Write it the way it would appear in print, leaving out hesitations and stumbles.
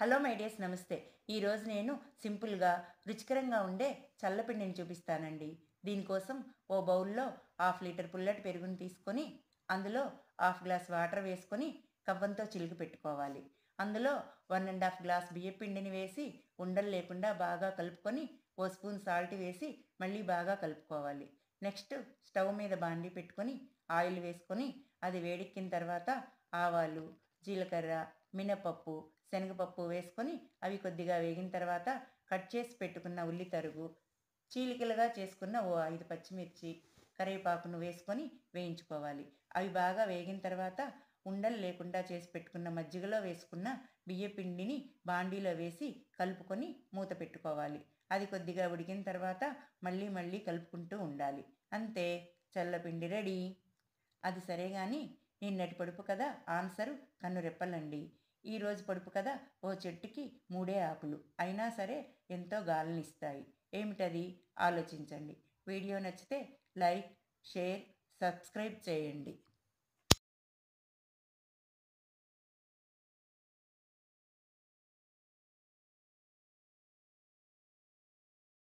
Hello my dears, నమస్తే. ఈరోజు నేను సింపుల్గా రుచికరంగా ఉండే చల్లపిండిని చూపిస్తానండి. దీనికోసం ఓ బౌల్లో 1/2 లీటర్ పుల్లటి పెరుగుని తీసుకొని అందులో 1/2 గ్లాస్ వాటర్ వేసుకొని కవ్వంతో చిలికి పెట్టుకోవాలి. అందులో 1½ గ్లాస్ బియ్యపిండిని వేసి ఉండలు లేకుండా బాగా కలుపుకొని ఓ స్పూన్ సాల్ట్ వేసి మళ్ళీ బాగా కలుపుకోవాలి. నెక్స్ట్ స్టవ్ మీద బాండీ పెట్టుకొని ఆయిల్ వేసుకొని అది వేడెక్కిన తర్వాత ఆవాలు, జీలకర్ర, మినపప్పు, శనగపప్పు వేసుకొని అవి కొద్దిగా వేగిన తర్వాత కట్ చేసి పెట్టుకున్న ఉల్లి తరుగు, చీలికలుగా చేసుకున్న ఓ 5 పచ్చిమిర్చి, కరివేపాకును వేసుకొని వేయించుకోవాలి. అవి బాగా వేగిన తర్వాత ఉండలు లేకుండా చేసి పెట్టుకున్న మజ్జిగలో వేసుకున్న బియ్యపిండిని బాండీలో వేసి కలుపుకొని మూత పెట్టుకోవాలి. అది కొద్దిగా ఉడికిన తర్వాత మళ్ళీ మళ్ళీ కలుపుకుంటూ ఉండాలి. అంతే, చల్లపిండి రెడీ. అది సరే గాని నిన్నటి పొడుపు కదా ఆన్సరు కన్నురెప్పలండి. ఈరోజు పొడుపు కదా ఓ చెట్టుకి 3 ఆకులు అయినా సరే ఎంతో గాలినిస్తాయి. ఏమిటది? ఆలోచించండి. వీడియో నచ్చితే లైక్, షేర్, సబ్స్క్రైబ్ చేయండి.